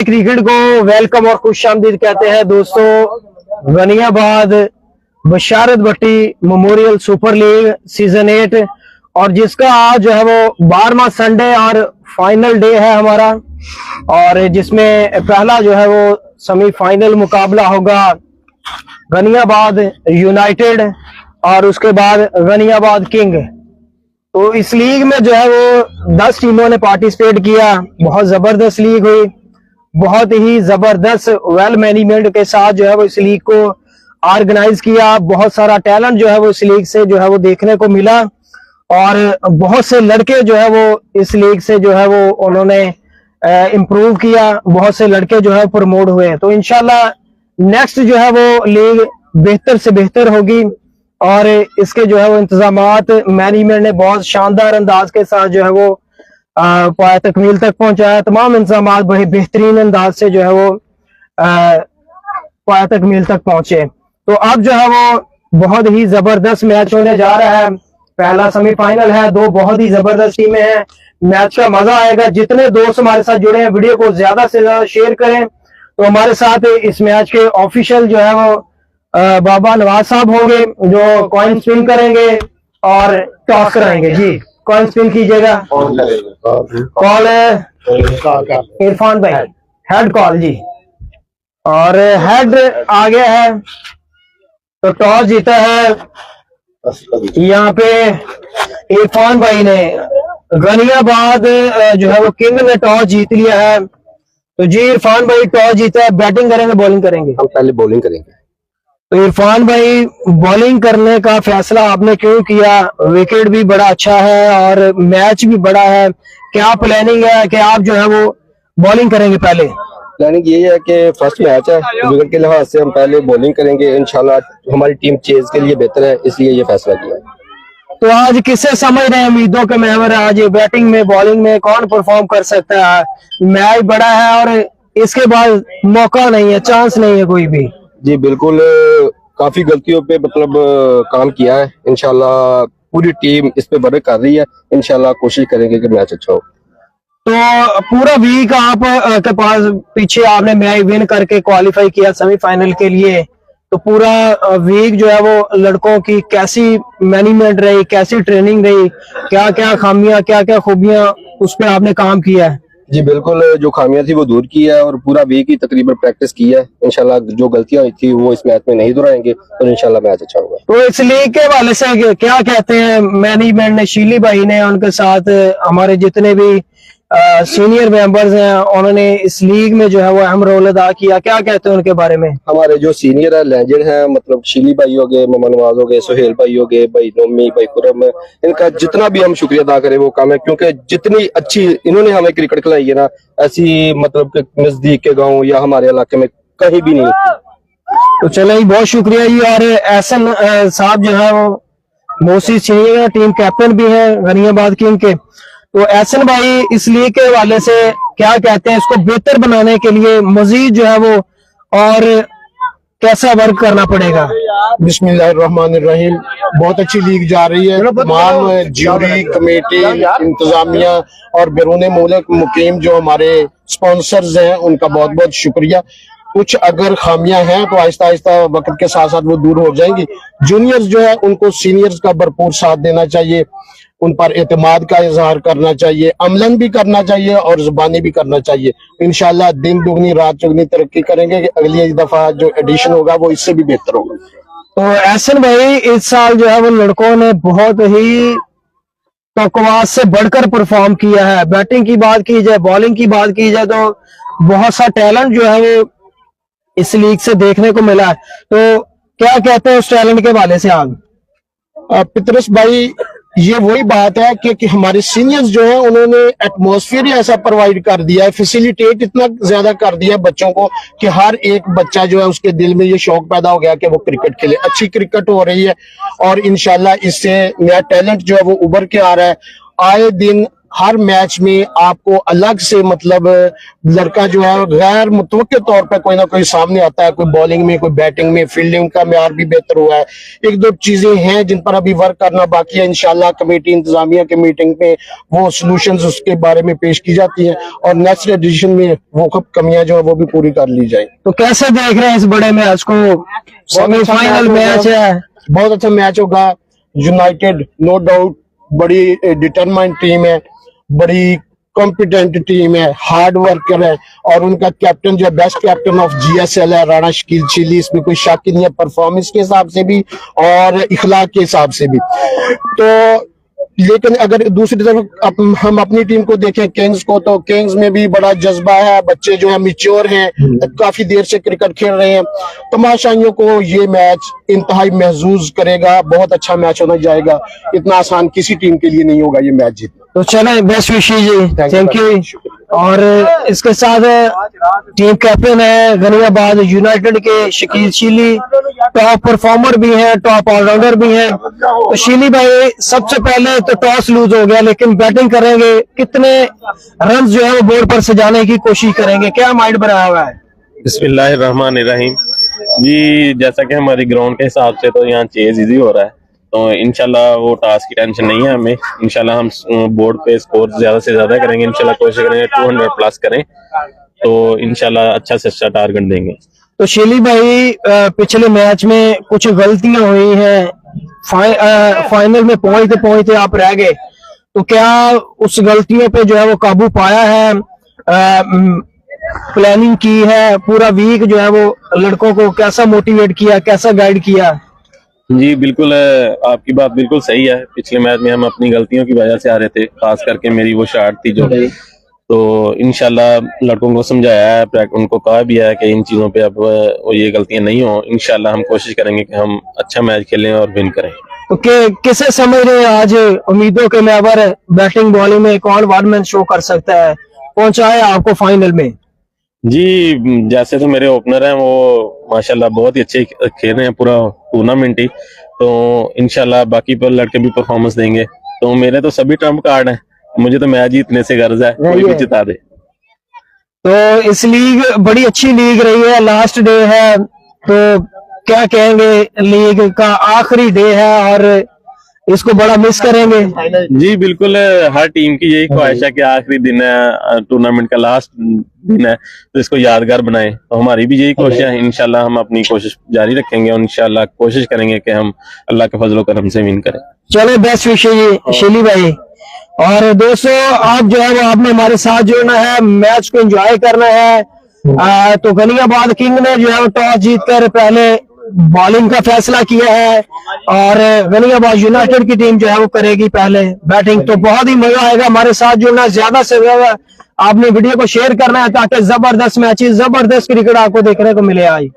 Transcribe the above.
Cricket को welcome और खुशामदीद कहते हैं दोस्तों। गनियाबाद बशारत भट्टी मेमोरियल सुपर लीग सीजन 8 और जिसका आज जो है वो 12वां संडे और फाइनल डे है हमारा, और जिसमें पहला जो है वो सेमीफाइनल मुकाबला होगा गनियाबाद यूनाइटेड और उसके बाद गनियाबाद किंग। तो इस लीग में जो है वो 10 टीमों ने पार्टिसिपेट किया। बहुत जबरदस्त लीग हुई, बहुत ही जबरदस्त वेल मैनेजमेंट के साथ जो है वो इस लीग को ऑर्गेनाइज किया। बहुत सारा टैलेंट जो है वो इस लीग से जो है वो देखने को मिला और बहुत से लड़के जो है वो इस लीग से जो है वो उन्होंने इम्प्रूव किया। बहुत से लड़के जो है प्रमोट हुए। तो इंशाल्लाह नेक्स्ट जो है वो लीग बेहतर से बेहतर होगी और इसके जो है वो इंतजामात मैनेजमेंट ने बहुत शानदार अंदाज के साथ जो है वो पाया तकमील तक पहुंचाया। तमाम इंतजामात बड़े बेहतरीन अंदाज से जो है वो पाया तकमील तक पहुंचे। तो अब जो है वो बहुत ही जबरदस्त मैच होने जा रहा है। पहला सेमीफाइनल है, दो बहुत ही जबरदस्त टीमें हैं। मैच का मजा आएगा। जितने दोस्त हमारे साथ जुड़े हैं वीडियो को ज्यादा से ज्यादा शेयर करें। तो हमारे साथ इस मैच के ऑफिशियल जो है वो बाबा नवाज साहब होंगे जो कॉइन स्पिन करेंगे और टॉस कराएंगे। जी कॉइन स्पिन कीजिएगा। कॉल इरफान भाई, हेड कॉल जी, और हेड आ गया है। तो टॉस जीता है यहाँ पे इरफान भाई ने। गनियाबाद जो है वो किंग ने टॉस जीत लिया है। तो जी इरफान भाई टॉस जीता है, बैटिंग करेंगे बॉलिंग करेंगे? हम पहले बॉलिंग करेंगे। तो इरफान भाई बॉलिंग करने का फैसला आपने क्यों किया? विकेट भी बड़ा अच्छा है और मैच भी बड़ा है। क्या प्लानिंग है कि आप जो है वो बॉलिंग करेंगे पहले? प्लानिंग ये है कि फर्स्ट मैच है, विकेट के लिहाज से हम पहले बॉलिंग करेंगे। इंशाल्लाह हमारी टीम चेज के लिए बेहतर है, इसलिए ये फैसला किया है। तो आज किससे समझ रहे हैं उम्मीदों के महवर? आज बैटिंग में बॉलिंग में कौन परफॉर्म कर सकता है? मैच बड़ा है और इसके बाद मौका नहीं है, चांस नहीं है कोई भी। जी बिल्कुल, काफी गलतियों पे मतलब काम किया है। इंशाल्लाह पूरी टीम इस पे वर्क कर रही है। इंशाल्लाह कोशिश करेंगे कि मैच अच्छा हो। तो पूरा वीक आप के पास पीछे आपने मैच विन करके क्वालिफाई किया सेमीफाइनल के लिए। तो पूरा वीक जो है वो लड़कों की कैसी मैनेजमेंट रही, कैसी ट्रेनिंग रही, क्या क्या खामियां क्या क्या खूबियां उस पर आपने काम किया है? जी बिल्कुल, जो खामियां थी वो दूर की है और पूरा वीक ही तकरीबन प्रैक्टिस की है। इंशाल्लाह जो गलतियां हुई थी वो इस मैच में नहीं दोहराएंगे और इंशाल्लाह मैच अच्छा होगा। तो इस लीग के हवाले से क्या कहते हैं मैनेजमेंट ने? शीली भाई ने उनके साथ हमारे जितने भी सीनियर मेंबर्स हैं उन्होंने इस लीग में जो है वो अहम रोल अदा किया। क्या कहते हैं उनके बारे में? हमारे जो सीनियर है, लेजेंड है, मतलब शीली भाई हो गए, मोहम्मद नवाज हो गए, सोहेल भाई हो गए, भाई नोमी, भाई खुरम, इनका जितना भी हम शुक्रिया अदा करें वो कम है, क्योंकि जितनी अच्छी इन्होंने हमें क्रिकेट खिलाई है ना, ऐसी मतलब कि नजदीक के गांव या हमारे इलाके में कहीं भी नहीं। तो चले बहुत शुक्रिया जी। और एहसन साहब जो है वो मोसी सीनियर टीम कैप्टन भी है गनियाबाद किंग के। तो एहसन भाई इस लीग के हवाले से क्या कहते हैं? इसको बेहतर बनाने के लिए मजीद जो है वो और कैसा वर्क करना पड़ेगा? बिस्मिल्लाहिर्रहमानिर्रहीम। बहुत अच्छी लीग जा रही है। तमाम ज्यूरी कमेटी, इंतजामिया और बैरून मुल्क मुकीम जो हमारे स्पॉन्सर्स हैं उनका बहुत बहुत शुक्रिया। कुछ अगर खामियां हैं तो आहिस्ता आहिस्ता वक्त के साथ साथ वो दूर हो जाएंगी। जूनियर्स जो है उनको सीनियर्स का भरपूर साथ देना चाहिए, उन पर एतमाद का इजहार करना चाहिए, अमलन भी करना चाहिए और जुबानी भी करना चाहिए। इंशाल्लाह दिन दुगनी रात चौगनी तरक्की करेंगे कि अगली दफा जो एडिशन होगा वो इससे भी बेहतर होगा। तो एहसन भाई इस साल जो है वो लड़कों ने बहुत ही तकवास से बढ़कर परफॉर्म किया है। बैटिंग की बात की जाए, बॉलिंग की बात की जाए तो बहुत सा टैलेंट जो है वो इस लीग से देखने को मिला है। तो क्या कहते हैं उस टैलेंट के हवाले से आप? पितरस भाई, ये वही बात है कि हमारे सीनियर्स जो है उन्होंने एटमॉस्फेयर ही ऐसा प्रोवाइड कर दिया है, फैसिलिटेट इतना ज्यादा कर दिया है बच्चों को कि हर एक बच्चा जो है उसके दिल में ये शौक पैदा हो गया कि वो क्रिकेट खेले। अच्छी क्रिकेट हो रही है और इंशाल्लाह इससे नया टैलेंट जो है वो उभर के आ रहा है। आए दिन हर मैच में आपको अलग से मतलब लड़का जो है गैर मुतवक्के तौर पर कोई ना कोई सामने आता है, कोई बॉलिंग में, कोई बैटिंग में, फील्डिंग का मेयार भी बेहतर हुआ है। एक दो चीजें हैं जिन पर अभी वर्क करना बाकी है। इंशाल्लाह कमेटी इंतजामिया के मीटिंग में वो सॉल्यूशंस उसके बारे में पेश की जाती हैं और नेक्स्ट एडिशन में वो कमियां जो है वो भी पूरी कर ली जाए। तो कैसे देख रहे हैं इस बड़े मैच को? सेमीफाइनल मैच है, बहुत अच्छा मैच होगा। यूनाइटेड नो डाउट बड़ी डिटरमाइंड टीम है, बड़ी कॉम्पिटेंट टीम है, हार्ड वर्कर है और उनका कैप्टन जो है बेस्ट कैप्टन ऑफ जीएसएल है, राणा शकील चिली। इसमें कोई शक नहीं है, परफॉर्मेंस के हिसाब से भी और इखलाक के हिसाब से भी। तो लेकिन अगर दूसरी तरफ हम अपनी टीम को देखें किंग्स को, तो किंग्स में भी बड़ा जज्बा है, बच्चे जो है मिच्योर हैं, काफी देर से क्रिकेट खेल रहे हैं। तमाशाइयों को ये मैच इंतहाई महजूज करेगा, बहुत अच्छा मैच होना जाएगा। इतना आसान किसी टीम के लिए नहीं होगा ये मैच जीतना। तो चले, best Vishesh ji, thank you. और इसके साथ टीम कैप्टन है गनियाबाद यूनाइटेड के शकील चिली, टॉप परफॉर्मर भी हैं, टॉप ऑलराउंडर भी हैं। तो शिली भाई, सबसे पहले तो टॉस लूज हो गया, लेकिन बैटिंग करेंगे, कितने रन जो है वो बोर्ड पर सजाने की कोशिश करेंगे, क्या माइंड बनाया हुआ है? बिस्मिल्लाहिर्रहमानिर्रहीम जी। जैसा कि हमारी ग्राउंड के हिसाब से तो यहाँ चेज इजी हो रहा है, तो इंशाल्लाह वो टास्क की टेंशन नहीं है हमें। इंशाल्लाह हम बोर्ड पे स्कोर ज्यादा से ज्यादा करेंगे, इंशाल्लाह कोशिश करेंगे 200 प्लस करें, तो इंशाल्लाह अच्छा से अच्छा टारगेट देंगे। तो शिली भाई, पिछले मैच में कुछ गलतियां हुई हैं, फाइनल में पहुंचते आप रह गए, तो क्या उस गलतियों पे जो है वो काबू पाया है, प्लानिंग की है, पूरा वीक जो है वो लड़कों को कैसा मोटिवेट किया, कैसा गाइड किया? जी बिल्कुल, आपकी बात बिल्कुल सही है। पिछले मैच में हम अपनी गलतियों की वजह से आ रहे थे, खास करके मेरी वो शॉट थी जो, तो इंशाल्लाह लड़कों को समझाया है, उनको कहा भी है कि इन चीजों पे अब वो ये गलतियां नहीं हो। इंशाल्लाह हम कोशिश करेंगे कि हम अच्छा मैच खेलें और विन करें। तो किसे समझ रहे हैं आज उम्मीदों के मैवर बैटिंग बॉलिंग में कौन वन मैन शो कर सकता है, पहुंचाए आपको फाइनल में? जी, जैसे तो मेरे ओपनर हैं वो माशाल्लाह बहुत ही अच्छे खेल रहे हैं पूरा टूर्नामेंट ही, तो इंशाल्लाह बाकी पर लड़के भी परफॉर्मेंस देंगे। तो मेरे तो सभी ट्रम्प कार्ड हैं, मुझे तो मैच जीतने से गर्ज है, कोई भी जिता दे। तो इस लीग बड़ी अच्छी लीग रही है, लास्ट डे है, तो क्या कहेंगे, लीग का आखिरी डे है और इसको बड़ा मिस करेंगे? जी बिल्कुल, हर टीम की यही ख्वाहिश है कि आखिरी दिन है, टूर्नामेंट का लास्ट दिन है, तो इसको यादगार बनाएं। तो हमारी भी यही कोशिश है। इंशाल्लाह हम अपनी कोशिश जारी रखेंगे और इंशाल्लाह कोशिश करेंगे कि हम अल्लाह के फजलो करम से विन करें। चलो, बेस्ट विशेष शिली भाई। और दोस्तों, आप जो है वो आपने हमारे साथ जुड़ना है, मैच को एंजॉय करना है। तो गनियाबाद किंग ने जो है टॉस जीतकर पहले बॉलिंग का फैसला किया है और गनियाबाद यूनाइटेड की टीम जो है वो करेगी पहले बैटिंग। तो बहुत ही मजा आएगा, हमारे साथ जुड़ना, ज्यादा से ज्यादा आपने वीडियो को शेयर करना है ताकि जबरदस्त मैचेस, जबरदस्त क्रिकेट आपको देखने को मिले आज।